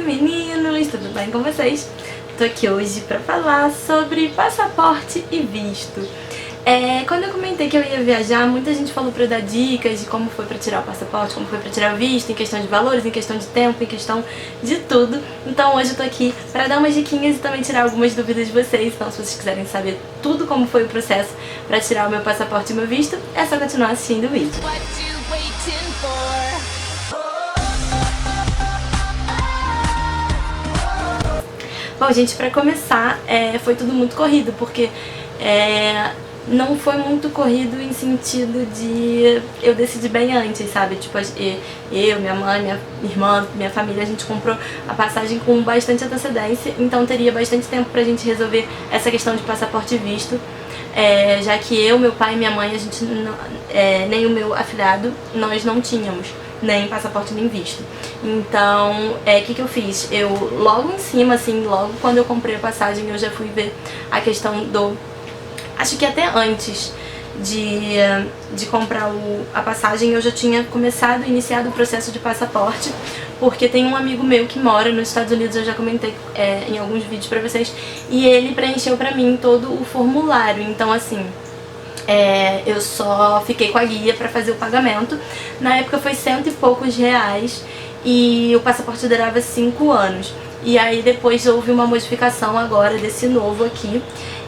meninos, tudo bem com vocês? Tô aqui hoje pra falar sobre passaporte e visto. Quando eu comentei que eu ia viajar, muita gente falou pra eu dar dicas de como foi pra tirar o passaporte, como foi pra tirar o visto, em questão de valores, em questão de tempo, em questão de tudo. Então hoje eu tô aqui pra dar umas diquinhas e também tirar algumas dúvidas de vocês. Então se vocês quiserem saber tudo como foi o processo pra tirar o meu passaporte e o meu visto, é só continuar assistindo o vídeo. Bom, gente, pra começar, foi tudo muito corrido, porque não foi muito corrido em sentido de eu decidir bem antes, sabe? Tipo, eu, minha mãe, minha irmã, minha família, a gente comprou a passagem com bastante antecedência, então teria bastante tempo pra gente resolver essa questão de passaporte e visto, já que eu, meu pai e minha mãe, a gente nem o meu afilhado, nós não tínhamos nem passaporte nem visto. Então, que eu fiz? Eu, logo em cima, assim, logo quando eu comprei a passagem, eu já fui ver a questão do... Acho que até antes de comprar a passagem, eu já tinha iniciado o processo de passaporte, porque tem um amigo meu que mora nos Estados Unidos, eu já comentei em alguns vídeos pra vocês, e ele preencheu pra mim todo o formulário. Então, assim, eu só fiquei com a guia pra fazer o pagamento. Na época foi R$100 e poucos, e o passaporte durava 5 anos. E aí depois houve uma modificação agora desse novo aqui.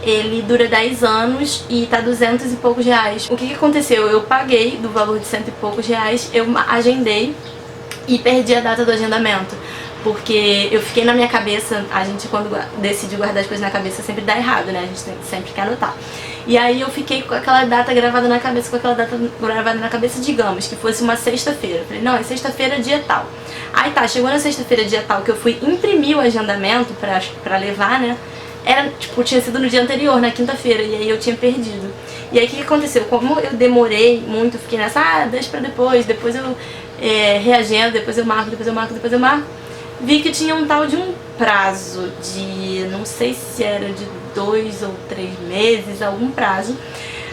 Ele dura 10 anos e tá R$200 e poucos. O que aconteceu? Eu paguei do valor de R$100 e poucos, eu agendei e perdi a data do agendamento. Porque eu fiquei na minha cabeça, a gente quando decide guardar as coisas na cabeça sempre dá errado, né? A gente sempre quer anotar. E aí eu fiquei com aquela data gravada na cabeça, digamos, que fosse uma sexta-feira. Falei, não, é sexta-feira, dia tal. Aí tá, chegou na sexta-feira, dia tal, que eu fui imprimir o agendamento pra levar, né? Tinha sido no dia anterior, na quinta-feira, e aí eu tinha perdido. E aí o que aconteceu? Como eu demorei muito, fiquei nessa, deixa pra depois eu reagendo, depois eu marco, vi que tinha um tal de um prazo de, não sei se era de 2 ou 3 meses, algum prazo,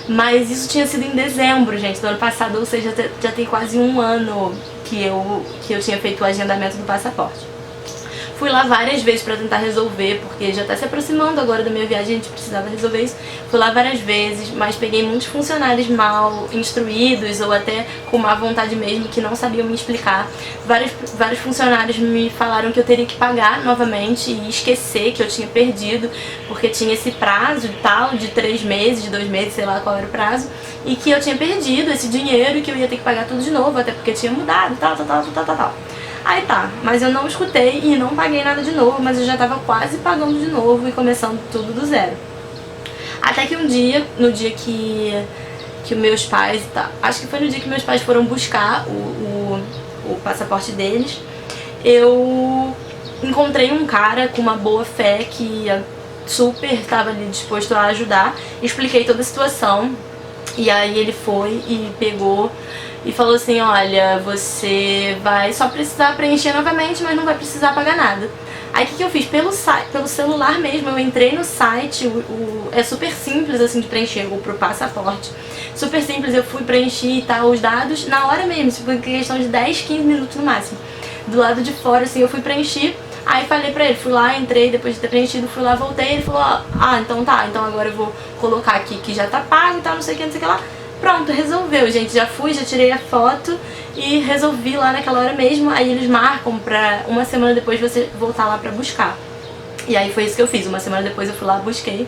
mas isso tinha sido em dezembro, gente, do ano passado, ou seja, já tem quase um ano que eu tinha feito o agendamento do passaporte. Fui lá várias vezes pra tentar resolver, porque já tá se aproximando agora da minha viagem, a gente precisava resolver isso. Fui lá várias vezes, mas peguei muitos funcionários mal instruídos ou até com má vontade mesmo, que não sabiam me explicar. Vários funcionários me falaram que eu teria que pagar novamente e esquecer que eu tinha perdido, porque tinha esse prazo e tal, de 3 meses, de 2 meses, sei lá qual era o prazo, e que eu tinha perdido esse dinheiro e que eu ia ter que pagar tudo de novo, até porque tinha mudado, tal. Aí tá, mas eu não escutei e não paguei nada de novo, mas eu já tava quase pagando de novo e começando tudo do zero. Até que um dia, no dia que meus pais, acho que foi no dia que meus pais foram buscar o passaporte deles, eu encontrei um cara com uma boa fé que super estava ali disposto a ajudar, expliquei toda a situação, e aí ele foi e pegou e falou assim, olha, você vai só precisar preencher novamente, mas não vai precisar pagar nada. Aí o que eu fiz? Pelo celular mesmo, eu entrei no site, é super simples assim de preencher pro passaporte. Super simples, eu fui preencher os dados na hora mesmo, tipo, em questão de 10, 15 minutos no máximo. Do lado de fora, assim, eu fui preencher, aí falei pra ele, fui lá, entrei, depois de ter preenchido, fui lá, voltei, ele falou, então tá, então agora eu vou colocar aqui que já tá pago e tal, não sei o que lá. Pronto, resolveu, gente, já tirei a foto e resolvi lá naquela hora mesmo. Aí eles marcam pra uma semana depois você voltar lá pra buscar. E aí foi isso que eu fiz, uma semana depois eu fui lá, busquei.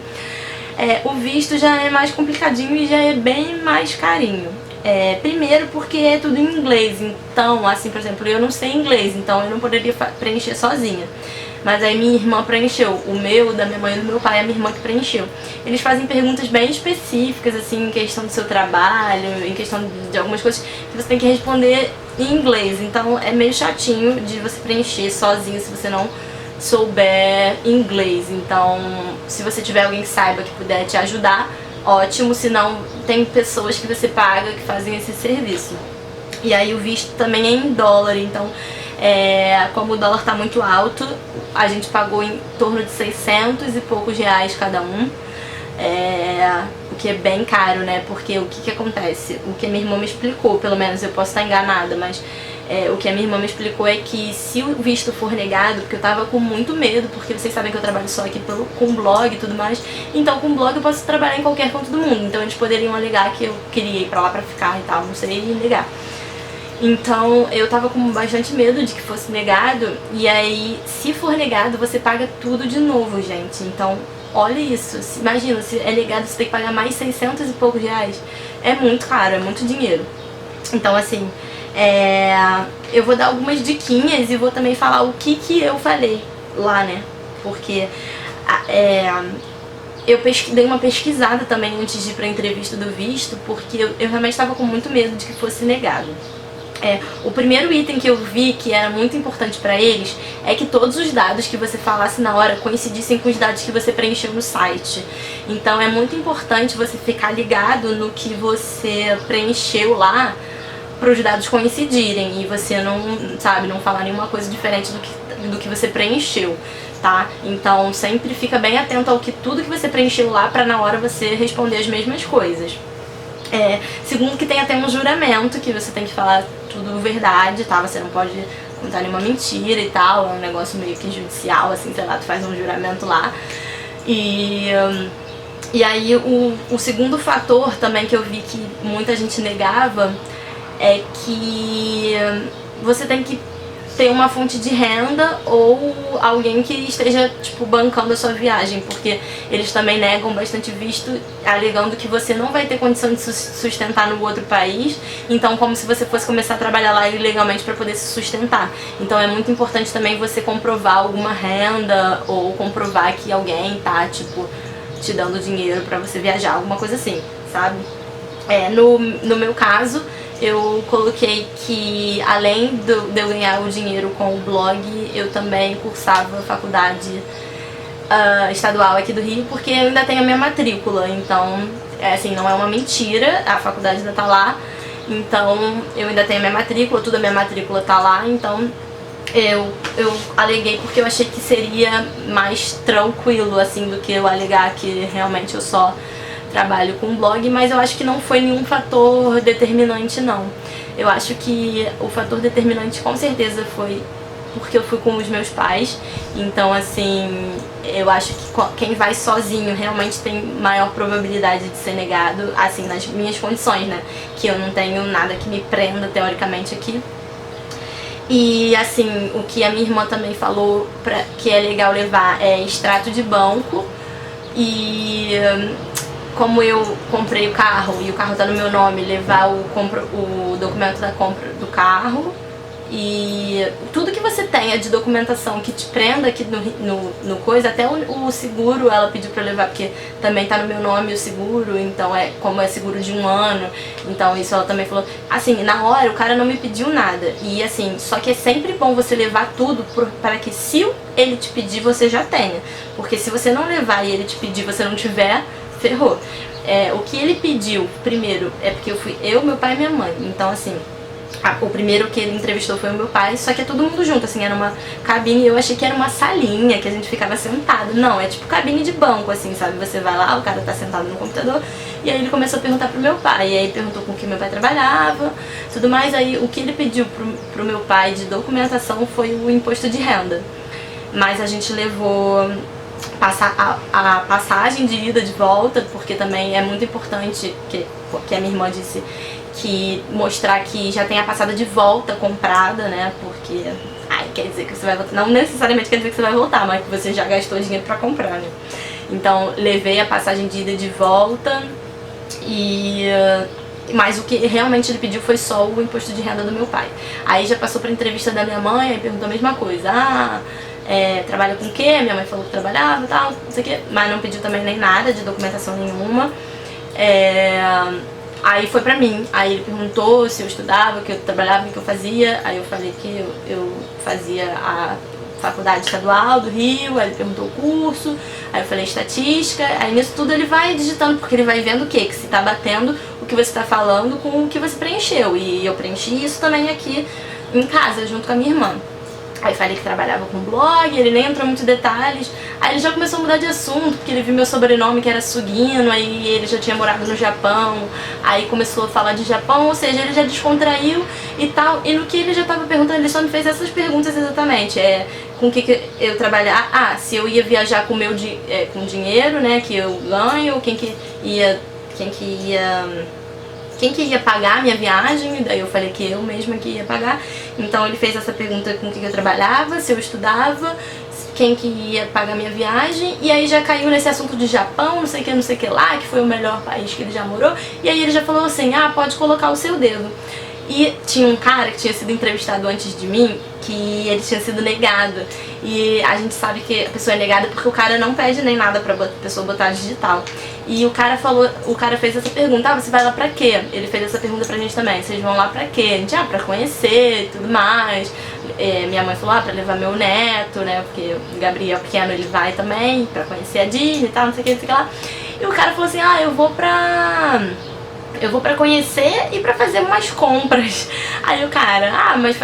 O visto já é mais complicadinho e já é bem mais carinho. Primeiro porque é tudo em inglês, então, assim, por exemplo, eu não sei inglês, então eu não poderia preencher sozinha. Mas aí minha irmã preencheu, o meu, da minha mãe e do meu pai, a minha irmã que preencheu. Eles fazem perguntas bem específicas, assim, em questão do seu trabalho, em questão de algumas coisas que você tem que responder em inglês. Então é meio chatinho de você preencher sozinho se você não souber inglês. Então, se você tiver alguém que saiba, que puder te ajudar, ótimo, senão tem pessoas que você paga que fazem esse serviço. E aí o visto também é em dólar, então como o dólar tá muito alto, a gente pagou em torno de 600 e poucos reais cada um, o que é bem caro, né? Porque o que acontece? O que a minha irmã me explicou, pelo menos, eu posso estar enganada, mas o que a minha irmã me explicou é que se o visto for negado, porque eu tava com muito medo, porque vocês sabem que eu trabalho só aqui com blog e tudo mais, então com blog eu posso trabalhar em qualquer canto do mundo, então eles poderiam alegar que eu queria ir pra lá pra ficar e tal, não sei, e negar. Então eu tava com bastante medo de que fosse negado, e aí se for negado você paga tudo de novo, gente. Então olha isso, imagina, se é negado você tem que pagar mais 600 e poucos reais, é muito caro, é muito dinheiro. Então assim, eu vou dar algumas diquinhas e vou também falar o que eu falei lá, né, porque eu dei uma pesquisada também antes de ir pra entrevista do visto, porque eu realmente estava com muito medo de que fosse negado. O primeiro item que eu vi que era muito importante pra eles é que todos os dados que você falasse na hora coincidissem com os dados que você preencheu no site. Então é muito importante você ficar ligado no que você preencheu lá para os dados coincidirem e você não falar nenhuma coisa diferente do que você preencheu, tá? Então sempre fica bem atento ao que tudo que você preencheu lá pra na hora você responder as mesmas coisas. Segundo, que tem até um juramento que você tem que falar tudo verdade, tá? Você não pode contar nenhuma mentira e tal, é um negócio meio que judicial, assim, sei lá, tu faz um juramento lá. E aí o segundo fator também que eu vi que muita gente negava é que você tem que ter uma fonte de renda ou alguém que esteja, tipo, bancando a sua viagem, porque eles também negam bastante visto, alegando que você não vai ter condição de sustentar no outro país, então como se você fosse começar a trabalhar lá ilegalmente para poder se sustentar. Então é muito importante também você comprovar alguma renda ou comprovar que alguém tá, tipo, te dando dinheiro para você viajar, alguma coisa assim, sabe? No meu caso, eu coloquei que além de eu ganhar o dinheiro com o blog, eu também cursava faculdade estadual aqui do Rio, porque eu ainda tenho a minha matrícula, então, assim, não é uma mentira, a faculdade ainda tá lá, então eu ainda tenho a minha matrícula, tudo a minha matrícula tá lá, então eu aleguei porque eu achei que seria mais tranquilo, assim, do que eu alegar que realmente eu só trabalho com blog, mas eu acho que não foi nenhum fator determinante, não. Eu acho que o fator determinante com certeza foi porque eu fui com os meus pais, então assim, eu acho que quem vai sozinho realmente tem maior probabilidade de ser negado, assim, nas minhas condições, né, que eu não tenho nada que me prenda teoricamente aqui. E assim, o que a minha irmã também falou que é legal levar é extrato de banco, e como eu comprei o carro e o carro tá no meu nome, levar o documento da compra do carro e tudo que você tenha de documentação que te prenda aqui no coisa, até o seguro ela pediu pra eu levar, porque também tá no meu nome o seguro, então como é seguro de 1 ano, então isso ela também falou. Assim, na hora o cara não me pediu nada, e assim, só que é sempre bom você levar tudo para que se ele te pedir você já tenha, porque se você não levar e ele te pedir você não tiver, ferrou. O que ele pediu primeiro é porque eu, meu pai e minha mãe, então assim, o primeiro que ele entrevistou foi o meu pai, só que é todo mundo junto, assim, era uma cabine, eu achei que era uma salinha, que a gente ficava sentado. Não, é tipo cabine de banco, assim, sabe? Você vai lá, o cara tá sentado no computador, e aí ele começou a perguntar pro meu pai, e aí perguntou com que meu pai trabalhava, tudo mais. Aí o que ele pediu pro meu pai de documentação foi o imposto de renda, mas a gente levou a passagem de ida, de volta, porque também é muito importante, que a minha irmã disse, que mostrar que já tem a passada de volta comprada, né, porque quer dizer que você vai voltar, não necessariamente quer dizer que você vai voltar, mas que você já gastou dinheiro pra comprar, né. Então levei a passagem de ida e de volta, mas o que realmente ele pediu foi só o imposto de renda do meu pai. Aí já passou pra entrevista da minha mãe, aí perguntou a mesma coisa, trabalha com o quê? Minha mãe falou que trabalhava e tal, não sei o quê, mas não pediu também nem nada de documentação nenhuma. Aí foi pra mim, aí ele perguntou se eu estudava, o que eu trabalhava, o que eu fazia, aí eu falei que eu fazia a faculdade estadual do Rio, aí ele perguntou o curso, aí eu falei estatística, aí nisso tudo ele vai digitando, porque ele vai vendo o quê? Que se tá batendo o que você tá falando com o que você preencheu, e eu preenchi isso também aqui em casa, junto com a minha irmã. Aí falei que trabalhava com blog, ele nem entrou em muitos detalhes. Aí ele já começou a mudar de assunto, porque ele viu meu sobrenome que era Sugino, aí ele já tinha morado no Japão. Aí começou a falar de Japão, ou seja, ele já descontraiu e tal. E no que ele já tava perguntando, ele só me fez essas perguntas exatamente. Com o que eu trabalhar, se eu ia viajar com meu com dinheiro, né, que eu ganho, quem que ia pagar a minha viagem. Daí eu falei que eu mesma que ia pagar. Então ele fez essa pergunta com o que eu trabalhava, se eu estudava, quem que ia pagar a minha viagem. E aí já caiu nesse assunto de Japão, não sei o que lá, que foi o melhor país que ele já morou. E aí ele já falou assim, pode colocar o seu dedo. E tinha um cara que tinha sido entrevistado antes de mim, que ele tinha sido negado. E a gente sabe que a pessoa é negada porque o cara não pede nem nada pra pessoa botar digital. E o cara fez essa pergunta, você vai lá pra quê? Ele fez essa pergunta pra gente também, vocês vão lá pra quê? A gente, pra conhecer e tudo mais. Minha mãe falou, pra levar meu neto, né, porque o Gabriel pequeno ele vai também, pra conhecer a Disney e tal, não sei o que lá. E o cara falou assim, eu vou pra conhecer e pra fazer umas compras. Aí o cara, mas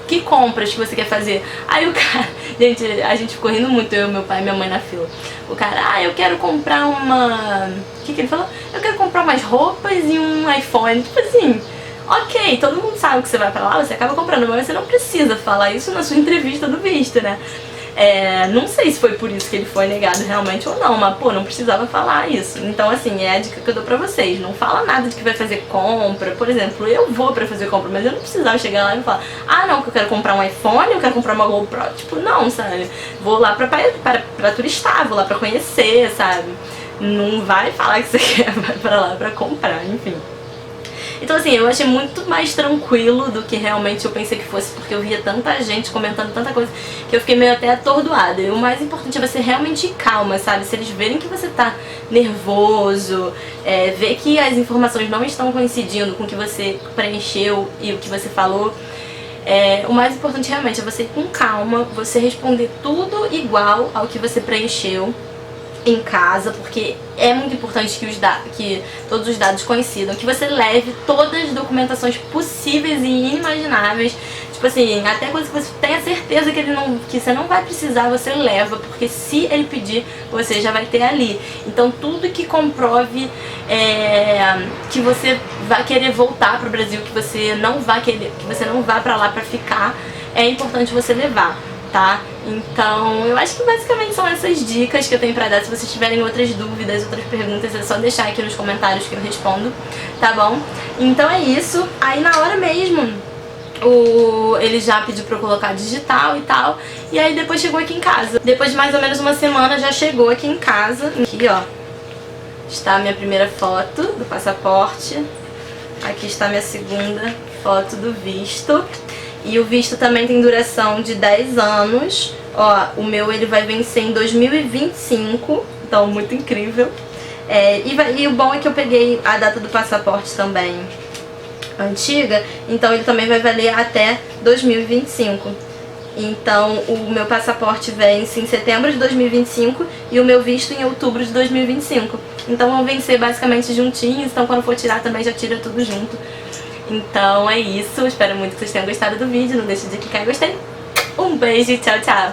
que compras que você quer fazer? Aí o cara, gente, a gente ficou rindo muito, eu, meu pai e minha mãe na fila. O cara, eu quero comprar uma... O que ele falou? Eu quero comprar umas roupas e um iPhone. Tipo assim, ok, todo mundo sabe que você vai pra lá, você acaba comprando, mas você não precisa falar isso na sua entrevista do visto, né? Não sei se foi por isso que ele foi negado realmente ou não, mas não precisava falar isso. Então assim, é a dica que eu dou pra vocês, não fala nada de que vai fazer compra. Por exemplo, eu vou pra fazer compra, mas eu não precisava chegar lá e falar, não, que eu quero comprar um iPhone, eu quero comprar uma GoPro. Tipo, não, sabe? Vou lá pra turistar, vou lá pra conhecer, sabe? Não vai falar que você vai pra lá pra comprar, enfim. Então assim, eu achei muito mais tranquilo do que realmente eu pensei que fosse, porque eu via tanta gente comentando tanta coisa que eu fiquei meio até atordoada. E o mais importante é você realmente ir calma, sabe? Se eles verem que você tá nervoso, ver que as informações não estão coincidindo com o que você preencheu e o que você falou, o mais importante realmente é você ir com calma, você responder tudo igual ao que você preencheu em casa, porque é muito importante que todos os dados coincidam, que você leve todas as documentações possíveis e inimagináveis, tipo assim, até coisa que você tenha certeza que você não vai precisar, você leva, porque se ele pedir, você já vai ter ali. Então tudo que comprove que você vai querer voltar pro Brasil, que você não vá pra lá pra ficar, é importante você levar. Tá? Então, eu acho que basicamente são essas dicas que eu tenho pra dar. Se vocês tiverem outras dúvidas, outras perguntas, é só deixar aqui nos comentários que eu respondo, tá bom? Então é isso. Aí na hora mesmo, ele já pediu pra eu colocar digital e tal. E aí depois chegou aqui em casa. Depois de mais ou menos uma semana já chegou aqui em casa. Aqui, ó, está a minha primeira foto do passaporte. Aqui está a minha segunda foto do visto. E o visto também tem duração de 10 anos. Ó, o meu ele vai vencer em 2025, então muito incrível. E o bom é que eu peguei a data do passaporte também antiga, então ele também vai valer até 2025. Então o meu passaporte vence em setembro de 2025 e o meu visto em outubro de 2025. Então vão vencer basicamente juntinhos, então quando for tirar também já tira tudo junto. Então é isso, espero muito que vocês tenham gostado do vídeo, não deixe de clicar em gostei. Um beijo e tchau, tchau!